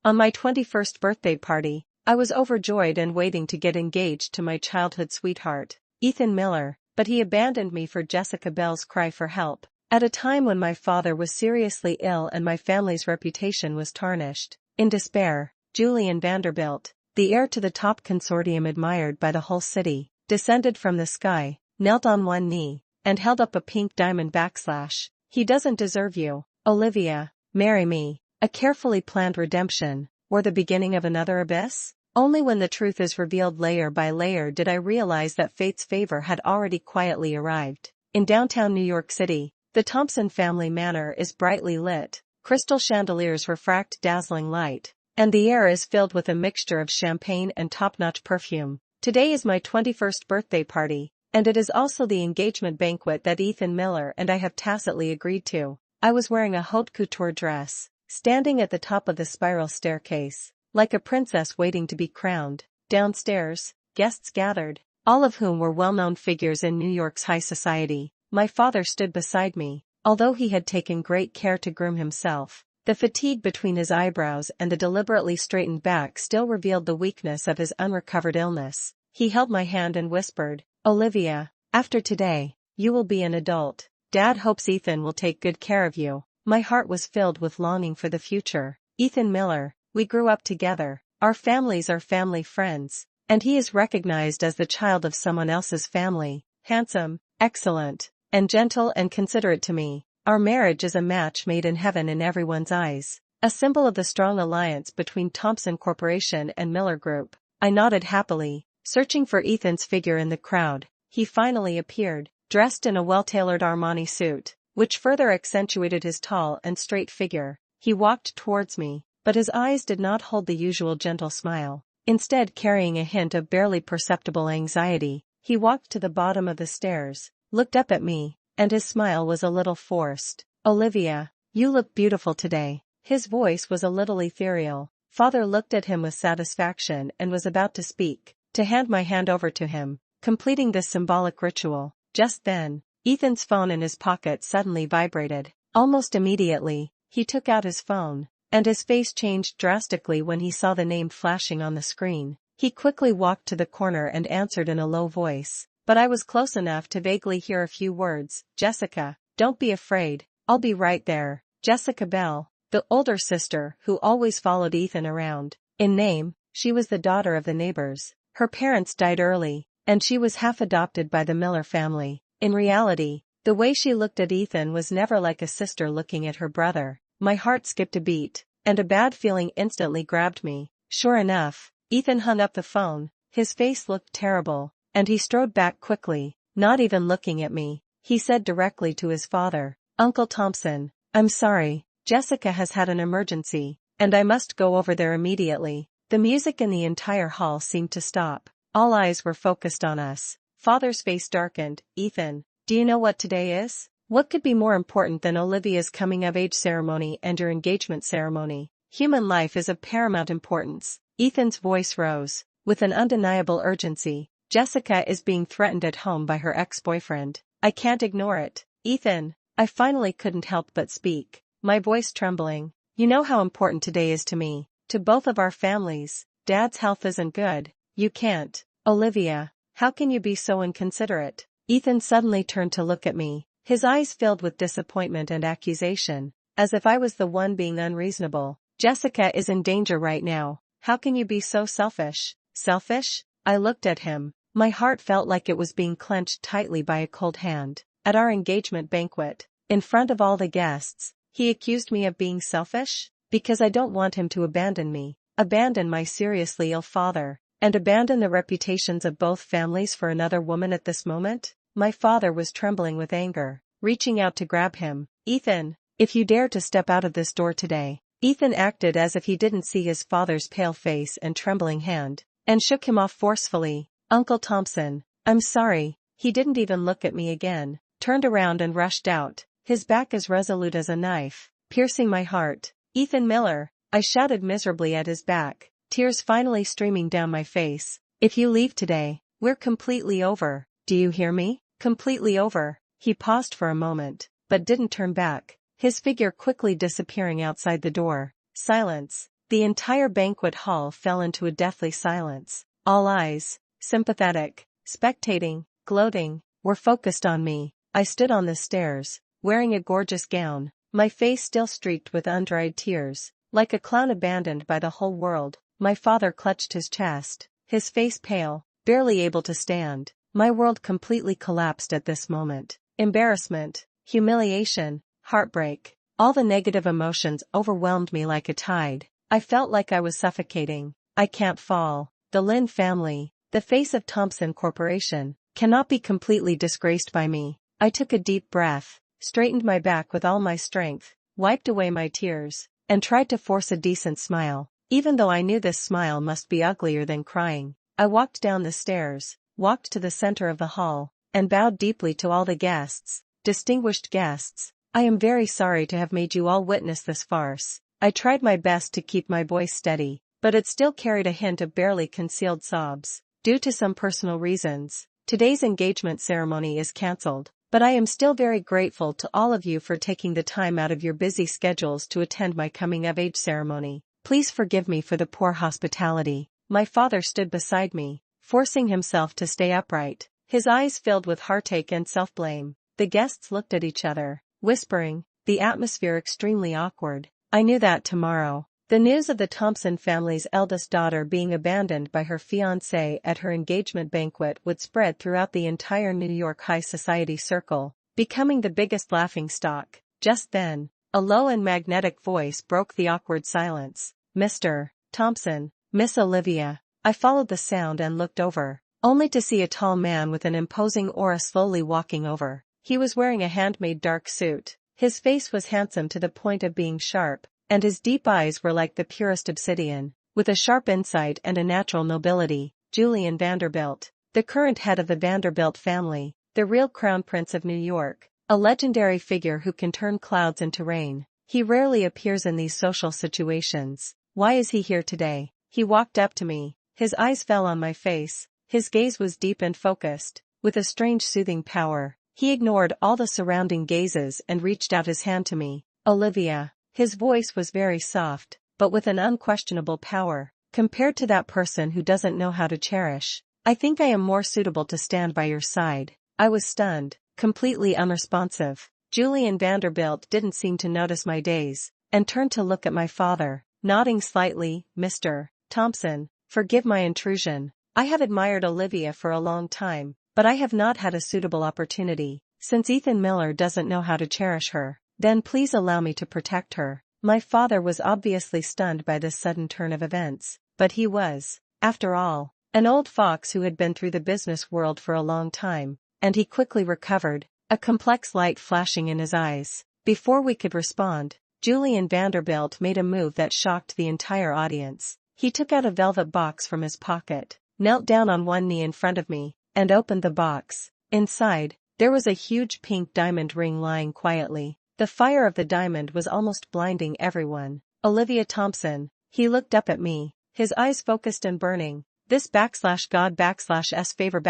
On my 21st birthday party, I was overjoyed and waiting to get engaged to my childhood sweetheart, Ethan Miller, but he abandoned me for Jessica Bell's cry for help. At a time when my father was seriously ill and my family's reputation was tarnished. In despair, Julian Vanderbilt, the heir to the top consortium admired by the whole city, descended from the sky, knelt on one knee, and held up a pink diamond \. He doesn't deserve you, Olivia, marry me. A carefully planned redemption, or the beginning of another abyss? Only when the truth is revealed layer by layer did I realize that fate's favor had already quietly arrived. In downtown New York City, the Thompson family manor is brightly lit, crystal chandeliers refract dazzling light, and the air is filled with a mixture of champagne and top-notch perfume. Today is my 21st birthday party, and it is also the engagement banquet that Ethan Miller and I have tacitly agreed to. I was wearing a haute couture dress, standing at the top of the spiral staircase, like a princess waiting to be crowned. Downstairs, guests gathered, all of whom were well-known figures in New York's high society. My father stood beside me, although he had taken great care to groom himself. The fatigue between his eyebrows and the deliberately straightened back still revealed the weakness of his unrecovered illness. He held my hand and whispered, "Olivia, after today, you will be an adult. Dad hopes Ethan will take good care of you." My heart was filled with longing for the future. Ethan Miller, we grew up together, our families are family friends, and he is recognized as the child of someone else's family, handsome, excellent, and gentle and considerate to me. Our marriage is a match made in heaven in everyone's eyes, a symbol of the strong alliance between Thompson Corporation and Miller Group. I nodded happily, searching for Ethan's figure in the crowd. He finally appeared, dressed in a well-tailored Armani suit, which further accentuated his tall and straight figure. He walked towards me, but his eyes did not hold the usual gentle smile. Instead, carrying a hint of barely perceptible anxiety, he walked to the bottom of the stairs, looked up at me, and his smile was a little forced. "Olivia, you look beautiful today." His voice was a little ethereal. Father looked at him with satisfaction and was about to speak, to hand my hand over to him, completing this symbolic ritual. Just then, Ethan's phone in his pocket suddenly vibrated. Almost immediately, he took out his phone, and his face changed drastically when he saw the name flashing on the screen. He quickly walked to the corner and answered in a low voice, but I was close enough to vaguely hear a few words. "Jessica, don't be afraid, I'll be right there." Jessica Bell, the older sister who always followed Ethan around. In name, she was the daughter of the neighbors. Her parents died early, and she was half adopted by the Miller family. In reality, the way she looked at Ethan was never like a sister looking at her brother. My heart skipped a beat, and a bad feeling instantly grabbed me. Sure enough, Ethan hung up the phone, his face looked terrible, and he strode back quickly, not even looking at me. He said directly to his father, "Uncle Thompson, I'm sorry, Jessica has had an emergency, and I must go over there immediately." The music in the entire hall seemed to stop. All eyes were focused on us. Father's face darkened. "Ethan, do you know what today is? What could be more important than Olivia's coming-of-age ceremony and your engagement ceremony? Human life is of paramount importance." Ethan's voice rose, with an undeniable urgency. "Jessica is being threatened at home by her ex-boyfriend. I can't ignore it." "Ethan," I finally couldn't help but speak, my voice trembling. "You know how important today is to me, to both of our families. Dad's health isn't good. You can't." "Olivia, how can you be so inconsiderate?" Ethan suddenly turned to look at me, his eyes filled with disappointment and accusation, as if I was the one being unreasonable. "Jessica is in danger right now. How can you be so selfish?" "Selfish?" I looked at him. My heart felt like it was being clenched tightly by a cold hand. At our engagement banquet, in front of all the guests, he accused me of being selfish? Because I don't want him to abandon me, abandon my seriously ill father, and abandon the reputations of both families for another woman at this moment? My father was trembling with anger, reaching out to grab him. "Ethan, if you dare to step out of this door today." Ethan acted as if he didn't see his father's pale face and trembling hand, and shook him off forcefully. "Uncle Thompson, I'm sorry." He didn't even look at me again, turned around and rushed out, his back as resolute as a knife, piercing my heart. "Ethan Miller," I shouted miserably at his back, tears finally streaming down my face. "If you leave today, we're completely over. Do you hear me? Completely over." He paused for a moment, but didn't turn back, his figure quickly disappearing outside the door. Silence. The entire banquet hall fell into a deathly silence. All eyes, sympathetic, spectating, gloating, were focused on me. I stood on the stairs, wearing a gorgeous gown, my face still streaked with undried tears, like a clown abandoned by the whole world. My father clutched his chest, his face pale, barely able to stand. My world completely collapsed at this moment. Embarrassment, humiliation, heartbreak, all the negative emotions overwhelmed me like a tide. I felt like I was suffocating. I can't fall. The Lin family, the face of Thompson Corporation, cannot be completely disgraced by me. I took a deep breath, straightened my back with all my strength, wiped away my tears, and tried to force a decent smile, even though I knew this smile must be uglier than crying. I walked down the stairs, walked to the center of the hall, and bowed deeply to all the guests. Distinguished guests, I am very sorry to have made you all witness this farce. I tried my best to keep my voice steady, but it still carried a hint of barely concealed sobs. Due to some personal reasons, today's engagement ceremony is cancelled, but I am still very grateful to all of you for taking the time out of your busy schedules to attend my coming-of-age ceremony. Please forgive me for the poor hospitality. My father stood beside me, forcing himself to stay upright, his eyes filled with heartache and self-blame. The guests looked at each other, whispering, the atmosphere extremely awkward. I knew that tomorrow, the news of the Thompson family's eldest daughter being abandoned by her fiancé at her engagement banquet would spread throughout the entire New York high society circle, becoming the biggest laughingstock. Just then, a low and magnetic voice broke the awkward silence. Mr. Thompson, Miss Olivia. I followed the sound and looked over, only to see a tall man with an imposing aura slowly walking over. He was wearing a handmade dark suit. His face was handsome to the point of being sharp, and his deep eyes were like the purest obsidian, with a sharp insight and a natural nobility. Julian Vanderbilt, the current head of the Vanderbilt family, the real crown prince of New York, a legendary figure who can turn clouds into rain. He rarely appears in these social situations. Why is he here today? He walked up to me, his eyes fell on my face, his gaze was deep and focused, with a strange soothing power. He ignored all the surrounding gazes and reached out his hand to me. Olivia. His voice was very soft, but with an unquestionable power. Compared to that person who doesn't know how to cherish, I think I am more suitable to stand by your side. I was stunned, completely unresponsive. Julian Vanderbilt didn't seem to notice my daze, and turned to look at my father, nodding slightly. Mr. Thompson, forgive my intrusion. I have admired Olivia for a long time, but I have not had a suitable opportunity. Since Ethan Miller doesn't know how to cherish her, then please allow me to protect her. My father was obviously stunned by this sudden turn of events, but he was, after all, an old fox who had been through the business world for a long time, and he quickly recovered, a complex light flashing in his eyes. Before we could respond, Julian Vanderbilt made a move that shocked the entire audience. He took out a velvet box from his pocket, knelt down on one knee in front of me, and opened the box. Inside, there was a huge pink diamond ring lying quietly. The fire of the diamond was almost blinding everyone. Olivia Thompson. He looked up at me, his eyes focused and burning. This /God/S favor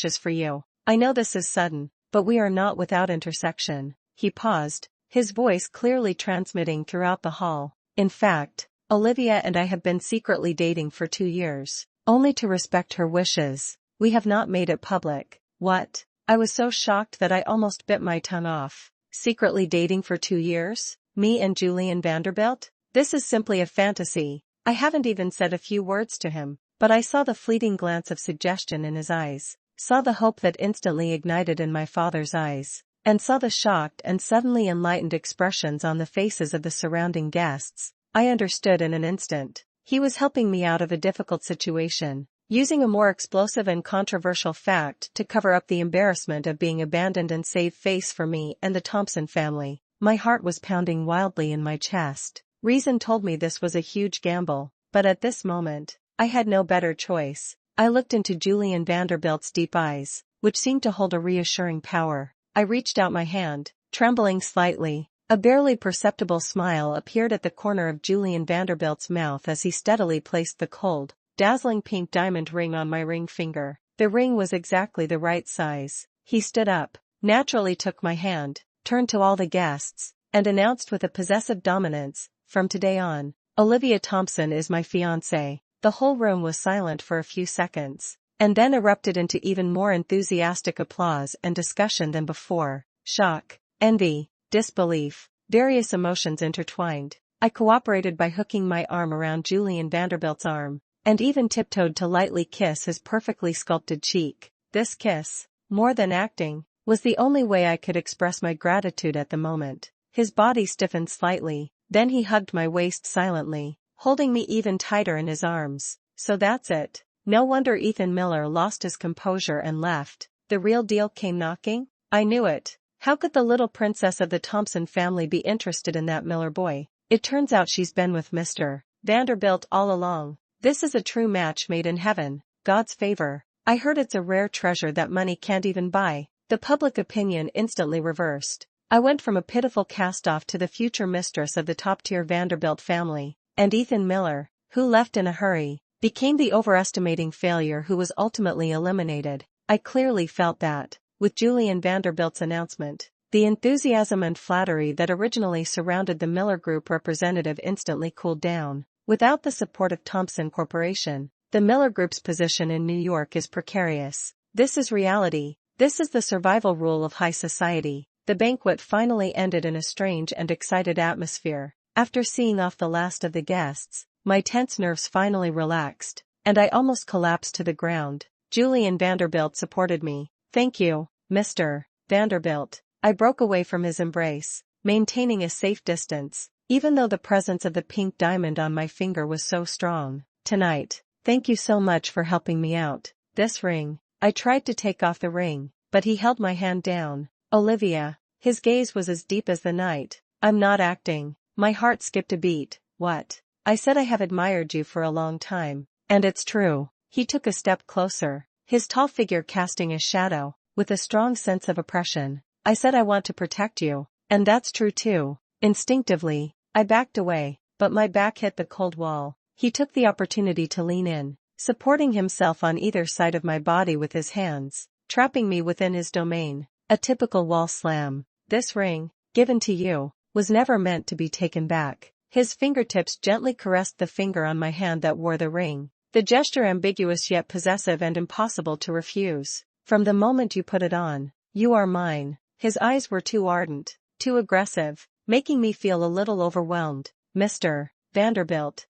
/ is for you. I know this is sudden, but we are not without intersection. He paused, his voice clearly transmitting throughout the hall. In fact, Olivia and I have been secretly dating for 2 years, only to respect her wishes. We have not made it public. What? I was so shocked that I almost bit my tongue off. Secretly dating for 2 years? Me and Julian Vanderbilt? This is simply a fantasy. I haven't even said a few words to him, but I saw the fleeting glance of suggestion in his eyes, saw the hope that instantly ignited in my father's eyes, and saw the shocked and suddenly enlightened expressions on the faces of the surrounding guests. I understood in an instant. He was helping me out of a difficult situation, using a more explosive and controversial fact to cover up the embarrassment of being abandoned and save face for me and the Thompson family. My heart was pounding wildly in my chest. Reason told me this was a huge gamble, but at this moment, I had no better choice. I looked into Julian Vanderbilt's deep eyes, which seemed to hold a reassuring power. I reached out my hand, trembling slightly. A barely perceptible smile appeared at the corner of Julian Vanderbilt's mouth as he steadily placed the cold, dazzling pink diamond ring on my ring finger. The ring was exactly the right size. He stood up, naturally took my hand, turned to all the guests, and announced with a possessive dominance, "From today on, Olivia Thompson is my fiancée." The whole room was silent for a few seconds, and then erupted into even more enthusiastic applause and discussion than before. Shock, envy, disbelief, various emotions intertwined. I cooperated by hooking my arm around Julian Vanderbilt's arm, and even tiptoed to lightly kiss his perfectly sculpted cheek. This kiss, more than acting, was the only way I could express my gratitude at the moment. His body stiffened slightly, then he hugged my waist silently, holding me even tighter in his arms. So that's it. No wonder Ethan Miller lost his composure and left. The real deal came knocking? I knew it. How could the little princess of the Thompson family be interested in that Miller boy? It turns out she's been with Mr. Vanderbilt all along. This is a true match made in heaven, God's favor. I heard it's a rare treasure that money can't even buy. The public opinion instantly reversed. I went from a pitiful cast-off to the future mistress of the top-tier Vanderbilt family, and Ethan Miller, who left in a hurry, became the overestimating failure who was ultimately eliminated. I clearly felt that, with Julian Vanderbilt's announcement, the enthusiasm and flattery that originally surrounded the Miller Group representative instantly cooled down. Without the support of Thompson Corporation, the Miller Group's position in New York is precarious. This is reality. This is the survival rule of high society. The banquet finally ended in a strange and excited atmosphere. After seeing off the last of the guests, my tense nerves finally relaxed, and I almost collapsed to the ground. Julian Vanderbilt supported me. "Thank you, Mr. Vanderbilt." I broke away from his embrace, maintaining a safe distance, even though the presence of the pink diamond on my finger was so strong. "Tonight, thank you so much for helping me out. This ring." I tried to take off the ring, but he held my hand down. "Olivia." His gaze was as deep as the night. "I'm not acting." My heart skipped a beat. "What?" I said. "I have admired you for a long time, and it's true." He took a step closer, his tall figure casting a shadow, with a strong sense of oppression. "I said I want to protect you, and that's true too." Instinctively, I backed away, but my back hit the cold wall. He took the opportunity to lean in, supporting himself on either side of my body with his hands, trapping me within his domain. A typical wall slam. "This ring, given to you, was never meant to be taken back." His fingertips gently caressed the finger on my hand that wore the ring, the gesture ambiguous yet possessive and impossible to refuse. "From the moment you put it on, you are mine." His eyes were too ardent, too aggressive, making me feel a little overwhelmed. "Mr. Vanderbilt."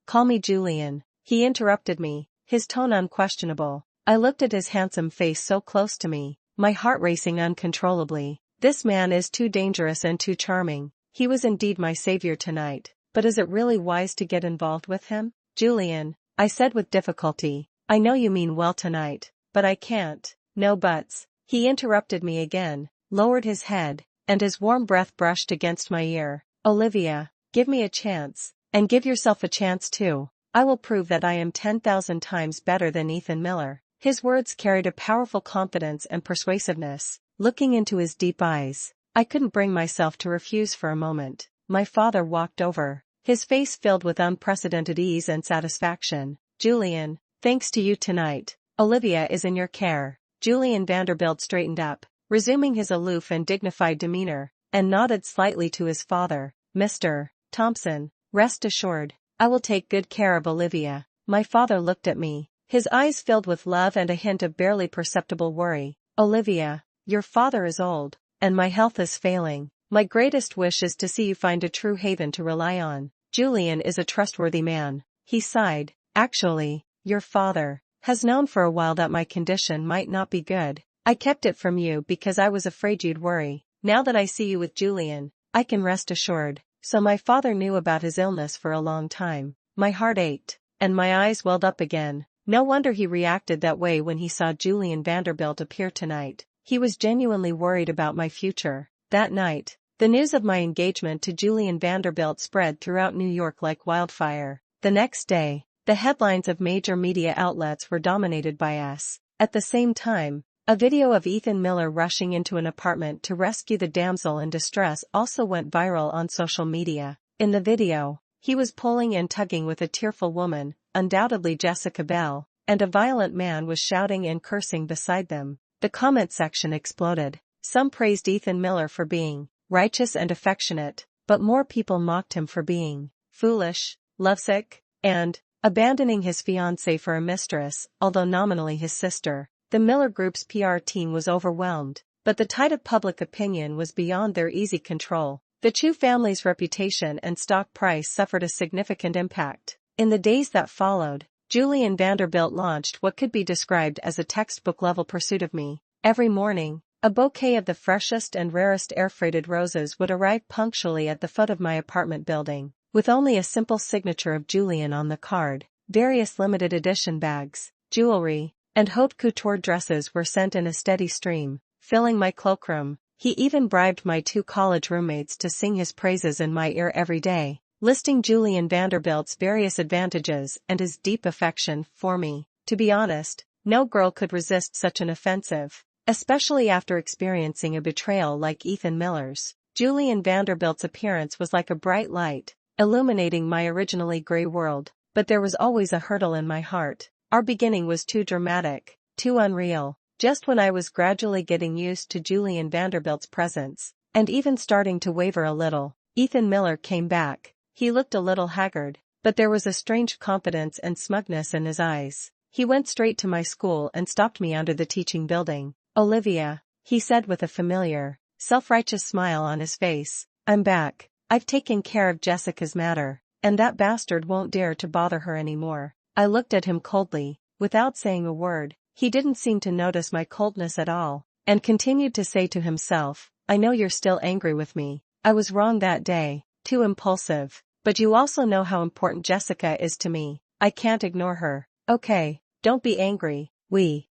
"Call me Julian." He interrupted me, his tone unquestionable. I looked at his handsome face so close to me, my heart racing uncontrollably. This man is too dangerous and too charming. He was indeed my savior tonight, but is it really wise to get involved with him? "Julian," I said with difficulty, "I know you mean well tonight, but I can't." "No buts." He interrupted me again, lowered his head, and his warm breath brushed against my ear. "Olivia, give me a chance, and give yourself a chance too. I will prove that I am 10,000 times better than Ethan Miller." His words carried a powerful confidence and persuasiveness. Looking into his deep eyes, I couldn't bring myself to refuse for a moment. My father walked over, his face filled with unprecedented ease and satisfaction. "Julian, thanks to you tonight, Olivia is in your care." Julian Vanderbilt straightened up, resuming his aloof and dignified demeanor, and nodded slightly to his father. "Mr. Thompson, rest assured, I will take good care of Olivia." My father looked at me, his eyes filled with love and a hint of barely perceptible worry. "Olivia, your father is old, and my health is failing. My greatest wish is to see you find a true haven to rely on. Julian is a trustworthy man." He sighed. "Actually, your father has known for a while that my condition might not be good. I kept it from you because I was afraid you'd worry. Now that I see you with Julian, I can rest assured." So my father knew about his illness for a long time. My heart ached, and my eyes welled up again. No wonder he reacted that way when he saw Julian Vanderbilt appear tonight. He was genuinely worried about my future. That night, the news of my engagement to Julian Vanderbilt spread throughout New York like wildfire. The next day, the headlines of major media outlets were dominated by us. At the same time, a video of Ethan Miller rushing into an apartment to rescue the damsel in distress also went viral on social media. In the video, he was pulling and tugging with a tearful woman, undoubtedly Jessica Bell, and a violent man was shouting and cursing beside them. The comment section exploded. Some praised Ethan Miller for being righteous and affectionate, but more people mocked him for being foolish, lovesick, and abandoning his fiancée for a mistress, although nominally his sister. The Miller Group's PR team was overwhelmed, but the tide of public opinion was beyond their easy control. The Chu family's reputation and stock price suffered a significant impact. In the days that followed, Julian Vanderbilt launched what could be described as a textbook-level pursuit of me. Every morning, a bouquet of the freshest and rarest air-freighted roses would arrive punctually at the foot of my apartment building, with only a simple signature of Julian on the card. Various limited edition bags, jewelry, and haute couture dresses were sent in a steady stream, filling my cloakroom. He even bribed my 2 college roommates to sing his praises in my ear every day, listing Julian Vanderbilt's various advantages and his deep affection for me. To be honest, no girl could resist such an offensive, especially after experiencing a betrayal like Ethan Miller's. Julian Vanderbilt's appearance was like a bright light, illuminating my originally gray world, but there was always a hurdle in my heart. Our beginning was too dramatic, too unreal. Just when I was gradually getting used to Julian Vanderbilt's presence, and even starting to waver a little, Ethan Miller came back. He looked a little haggard, but there was a strange confidence and smugness in his eyes. He went straight to my school and stopped me under the teaching building. "Olivia," he said with a familiar, self-righteous smile on his face, "I'm back. I've taken care of Jessica's matter, and that bastard won't dare to bother her anymore." I looked at him coldly, without saying a word. He didn't seem to notice my coldness at all, and continued to say to himself, "I know you're still angry with me. I was wrong that day, too impulsive, but you also know how important Jessica is to me. I can't ignore her." "Okay, don't be angry." We?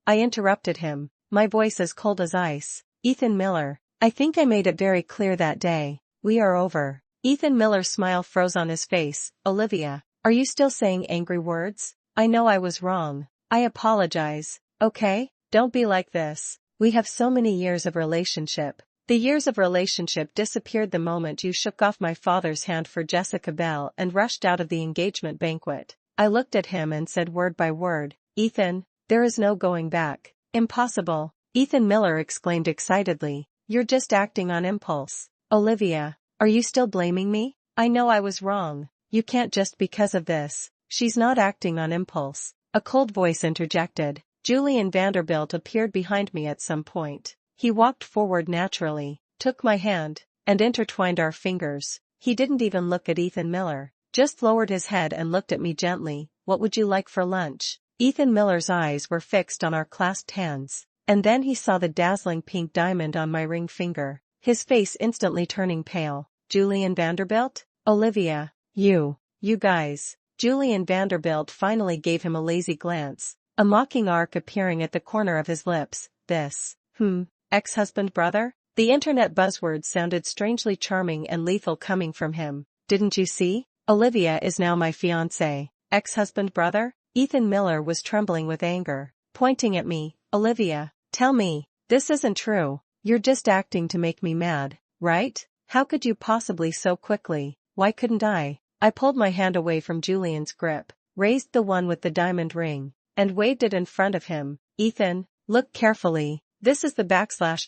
I interrupted him, my voice as cold as ice. "Ethan Miller, I think I made it very clear that day. We are over." Ethan Miller's smile froze on his face. "Olivia, are you still saying angry words? I know I was wrong. I apologize, okay? Don't be like this. We have so many years of relationship." The years of relationship disappeared the moment you shook off my father's hand for Jessica Bell and rushed out of the engagement banquet. I looked at him and said word by word, "Ethan, there is no going back." "Impossible," Ethan Miller exclaimed excitedly. "You're just acting on impulse." "Olivia, are you still blaming me? I know I was wrong. You can't just because of this." "She's not acting on impulse," a cold voice interjected. Julian Vanderbilt appeared behind me at some point. He walked forward naturally, took my hand, and intertwined our fingers. He didn't even look at Ethan Miller, just lowered his head and looked at me gently. "What would you like for lunch?" Ethan Miller's eyes were fixed on our clasped hands, and then he saw the dazzling pink diamond on my ring finger, his face instantly turning pale. "Julian Vanderbilt? Olivia, you guys." Julian Vanderbilt finally gave him a lazy glance, a mocking arc appearing at the corner of his lips. "This, ex-husband brother?" The internet buzzwords sounded strangely charming and lethal coming from him. "Didn't you see? Olivia is now my fiancée." "Ex-husband brother?" Ethan Miller was trembling with anger, pointing at me. "Olivia, tell me, this isn't true. You're just acting to make me mad, right? How could you possibly so quickly? Why couldn't I?" I pulled my hand away from Julian's grip, raised the one with the diamond ring, and waved it in front of him. "Ethan, look carefully. This is the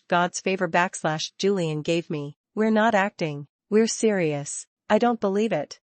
God's favor Julian gave me. We're not acting. We're serious." I don't believe it.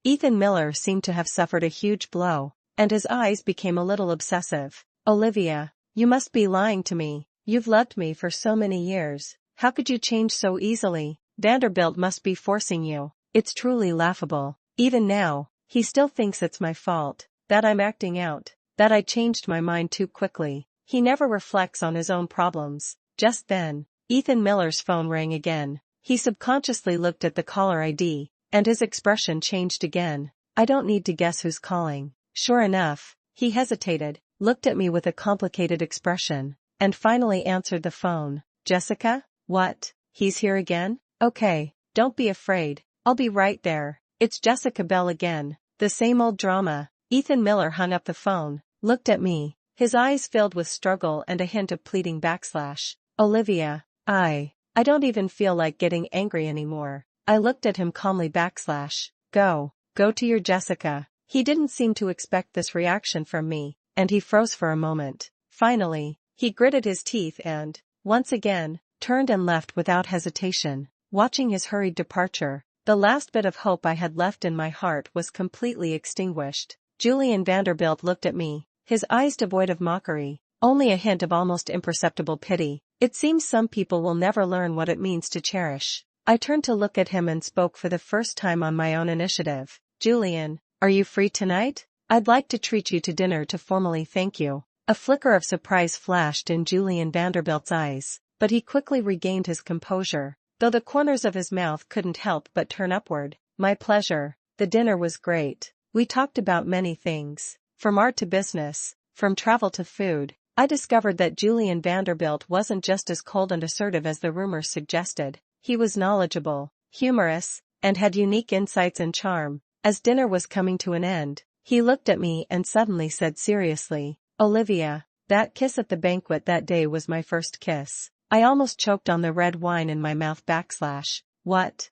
Ethan Miller seemed to have suffered a huge blow, and his eyes became a little obsessive. "Olivia, you must be lying to me. You've loved me for so many years. How could you change so easily? Vanderbilt must be forcing you. It's truly laughable. Even now, he still thinks it's my fault, that I'm acting out, that I changed my mind too quickly. He never reflects on his own problems." Just then, Ethan Miller's phone rang again. He subconsciously looked at the caller ID, and his expression changed again. "I don't need to guess who's calling." Sure enough, he hesitated, looked at me with a complicated expression, and finally answered the phone. "Jessica? What? He's here again? Okay, don't be afraid. I'll be right there. It's Jessica Bell again. The same old drama." Ethan Miller hung up the phone, looked at me, his eyes filled with struggle and a hint of pleading. "Olivia, I don't even feel like getting angry anymore." I looked at him calmly. Go to your Jessica." He didn't seem to expect this reaction from me, and he froze for a moment. Finally, he gritted his teeth and, once again, turned and left without hesitation. Watching his hurried departure, The last bit of hope I had left in my heart was completely extinguished. Julian Vanderbilt looked at me, his eyes devoid of mockery, only a hint of almost imperceptible pity. It seems some people will never learn what it means to cherish. I turned to look at him and spoke for the first time on my own initiative. Julian, are you free tonight? I'd like to treat you to dinner to formally thank you. A flicker of surprise flashed in Julian Vanderbilt's eyes, but he quickly regained his composure, though the corners of his mouth couldn't help but turn upward. My pleasure. The dinner was great. We talked about many things, from art to business, from travel to food. I discovered that Julian Vanderbilt wasn't just as cold and assertive as the rumors suggested. He was knowledgeable, humorous, and had unique insights and charm. As dinner was coming to an end, he looked at me and suddenly said seriously, Olivia, that kiss at the banquet that day was my first kiss. I almost choked on the red wine in my mouth. What?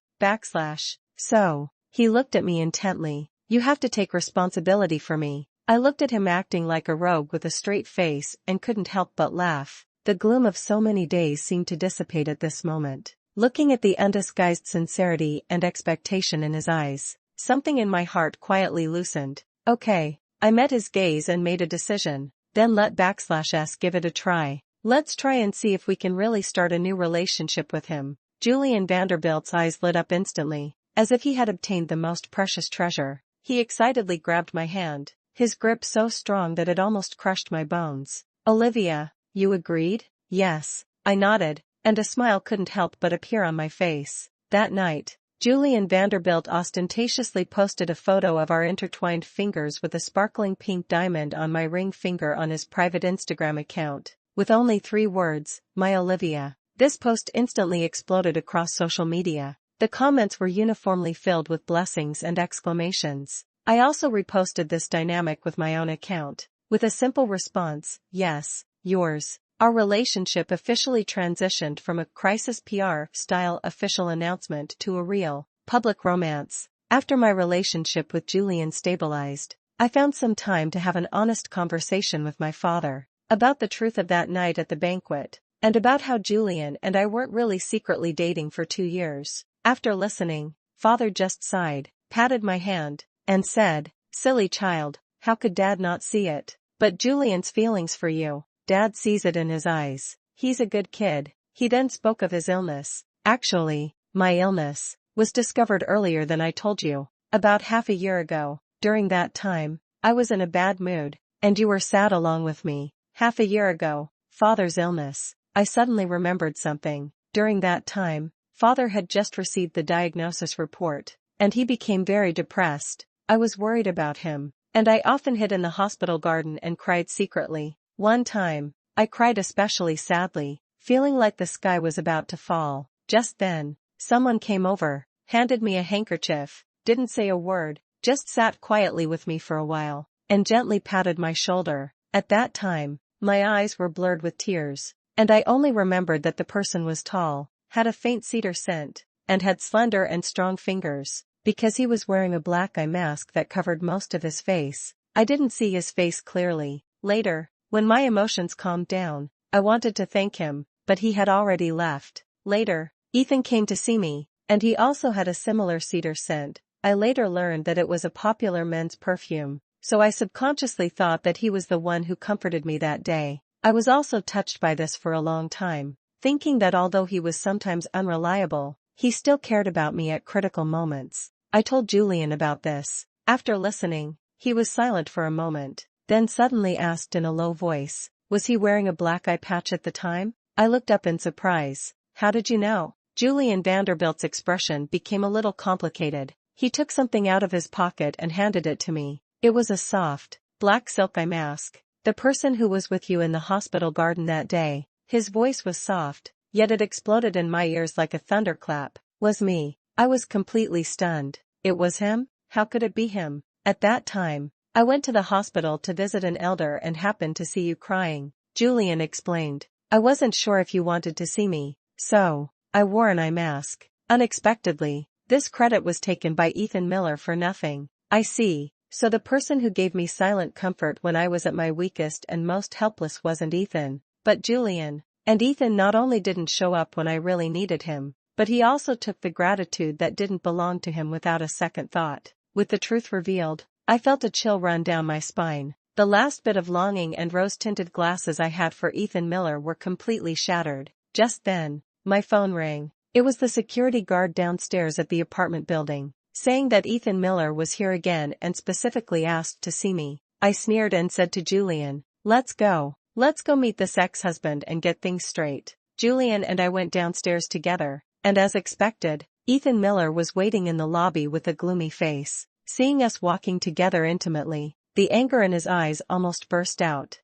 So. He looked at me intently. You have to take responsibility for me. I looked at him acting like a rogue with a straight face and couldn't help but laugh. The gloom of so many days seemed to dissipate at this moment. Looking at the undisguised sincerity and expectation in his eyes, something in my heart quietly loosened. Okay. I met his gaze and made a decision. Then let /s give it a try. Let's try and see if we can really start a new relationship with him. Julian Vanderbilt's eyes lit up instantly, as if he had obtained the most precious treasure. He excitedly grabbed my hand, his grip so strong that it almost crushed my bones. Olivia, you agreed? Yes, I nodded, and a smile couldn't help but appear on my face. That night, Julian Vanderbilt ostentatiously posted a photo of our intertwined fingers with a sparkling pink diamond on my ring finger on his private Instagram account, with only 3 words, My Olivia. This post instantly exploded across social media. The comments were uniformly filled with blessings and exclamations. I also reposted this dynamic with my own account, with a simple response, yes, yours. Our relationship officially transitioned from a crisis PR-style official announcement to a real, public romance. After my relationship with Julian stabilized, I found some time to have an honest conversation with my father about the truth of that night at the banquet, and about how Julian and I weren't really secretly dating for 2 years. After listening, Father just sighed, patted my hand, and said, Silly child, how could Dad not see it? But Julian's feelings for you, Dad sees it in his eyes. He's a good kid. He then spoke of his illness. Actually, my illness was discovered earlier than I told you, about half a year ago. During that time, I was in a bad mood, and you were sad along with me. Half a year ago, Father's illness. I suddenly remembered something. During that time, Father had just received the diagnosis report, and he became very depressed. I was worried about him, and I often hid in the hospital garden and cried secretly. One time, I cried especially sadly, feeling like the sky was about to fall. Just then, someone came over, handed me a handkerchief, didn't say a word, just sat quietly with me for a while, and gently patted my shoulder. At that time, my eyes were blurred with tears, and I only remembered that the person was tall, had a faint cedar scent, and had slender and strong fingers. Because he was wearing a black eye mask that covered most of his face, I didn't see his face clearly. Later, when my emotions calmed down, I wanted to thank him, but he had already left. Later, Ethan came to see me, and he also had a similar cedar scent. I later learned that it was a popular men's perfume, so I subconsciously thought that he was the one who comforted me that day. I was also touched by this for a long time, thinking that although he was sometimes unreliable, he still cared about me at critical moments. I told Julian about this. After listening, he was silent for a moment, then suddenly asked in a low voice, was he wearing a black eye patch at the time? I looked up in surprise. How did you know? Julian Vanderbilt's expression became a little complicated. He took something out of his pocket and handed it to me. It was a soft, black silk eye mask. The person who was with you in the hospital garden that day. His voice was soft, yet it exploded in my ears like a thunderclap. Was me. I was completely stunned. It was him? How could it be him? At that time, I went to the hospital to visit an elder and happened to see you crying. Julian explained. I wasn't sure if you wanted to see me, so I wore an eye mask. Unexpectedly, this credit was taken by Ethan Miller for nothing. I see. So the person who gave me silent comfort when I was at my weakest and most helpless wasn't Ethan, but Julian. And Ethan not only didn't show up when I really needed him, but he also took the gratitude that didn't belong to him without a second thought. With the truth revealed, I felt a chill run down my spine. The last bit of longing and rose-tinted glasses I had for Ethan Miller were completely shattered. Just then, my phone rang. It was the security guard downstairs at the apartment building, saying that Ethan Miller was here again and specifically asked to see me. I sneered and said to Julian, "Let's go. Let's go meet this ex-husband and get things straight." Julian and I went downstairs together, and as expected, Ethan Miller was waiting in the lobby with a gloomy face. Seeing us walking together intimately, the anger in his eyes almost burst out.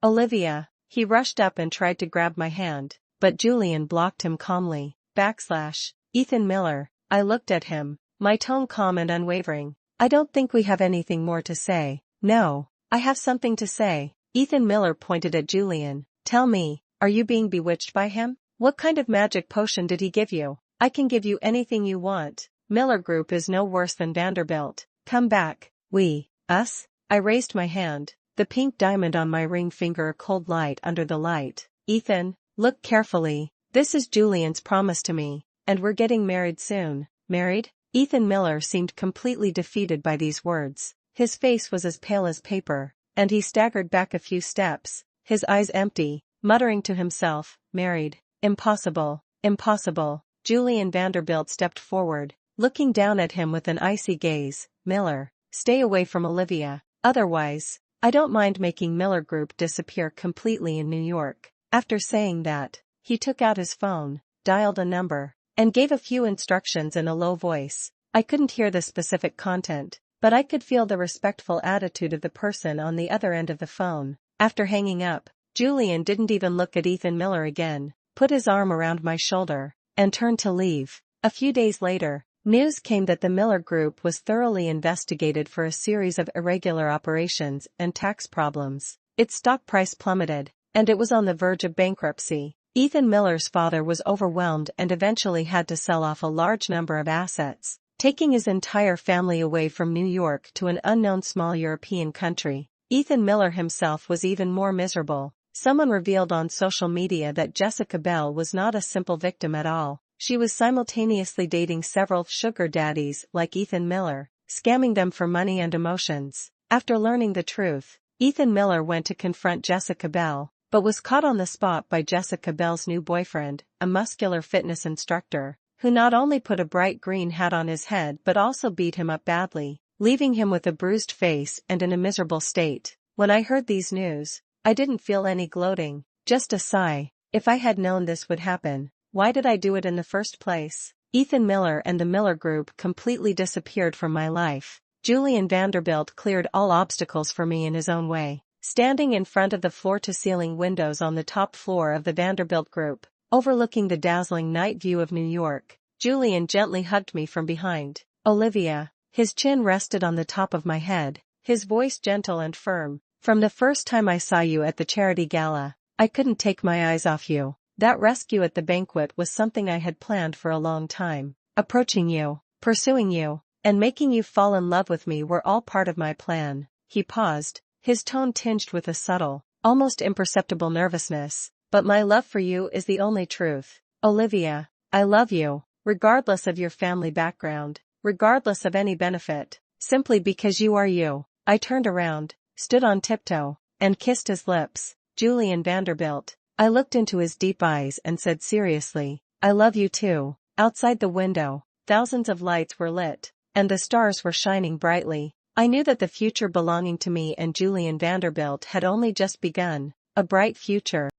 Olivia. He rushed up and tried to grab my hand, but Julian blocked him calmly. Ethan Miller. I looked at him, my tone calm and unwavering. "I don't think we have anything more to say." "No, I have something to say." Ethan Miller pointed at Julian. "Tell me, are you being bewitched by him? What kind of magic potion did he give you? I can give you anything you want. Miller Group is no worse than Vanderbilt. Come back." Us? I raised my hand, the pink diamond on my ring finger a cold light under the light. "Ethan, look carefully. This is Julian's promise to me, and we're getting married soon." "Married?" Ethan Miller seemed completely defeated by these words. His face was as pale as paper, and he staggered back a few steps, his eyes empty, muttering to himself, "Married? Impossible, impossible." Julian Vanderbilt stepped forward, looking down at him with an icy gaze. "Miller, stay away from Olivia. Otherwise, I don't mind making Miller Group disappear completely in New York." After saying that, he took out his phone, dialed a number, and gave a few instructions in a low voice. I couldn't hear the specific content, but I could feel the respectful attitude of the person on the other end of the phone. After hanging up, Julian didn't even look at Ethan Miller again, put his arm around my shoulder, and turned to leave. A few days later, news came that the Miller Group was thoroughly investigated for a series of irregular operations and tax problems. Its stock price plummeted, and it was on the verge of bankruptcy. Ethan Miller's father was overwhelmed and eventually had to sell off a large number of assets, taking his entire family away from New York to an unknown small European country. Ethan Miller himself was even more miserable. Someone revealed on social media that Jessica Bell was not a simple victim at all. She was simultaneously dating several sugar daddies like Ethan Miller, scamming them for money and emotions. After learning the truth, Ethan Miller went to confront Jessica Bell, but was caught on the spot by Jessica Bell's new boyfriend, a muscular fitness instructor, who not only put a bright green hat on his head but also beat him up badly, leaving him with a bruised face and in a miserable state. When I heard these news, I didn't feel any gloating, just a sigh. If I had known this would happen, why did I do it in the first place? Ethan Miller and the Miller Group completely disappeared from my life. Julian Vanderbilt cleared all obstacles for me in his own way. Standing in front of the floor-to-ceiling windows on the top floor of the Vanderbilt Group, overlooking the dazzling night view of New York, Julian gently hugged me from behind. "Olivia." His chin rested on the top of my head, his voice gentle and firm. "From the first time I saw you at the charity gala, I couldn't take my eyes off you. That rescue at the banquet was something I had planned for a long time. Approaching you, pursuing you, and making you fall in love with me were all part of my plan." He paused, his tone tinged with a subtle, almost imperceptible nervousness. "But my love for you is the only truth. Olivia, I love you, regardless of your family background, regardless of any benefit, simply because you are you." I turned around, stood on tiptoe, and kissed his lips. "Julian Vanderbilt." I looked into his deep eyes and said seriously, "I love you too." Outside the window, thousands of lights were lit, and the stars were shining brightly. I knew that the future belonging to me and Julian Vanderbilt had only just begun, a bright future.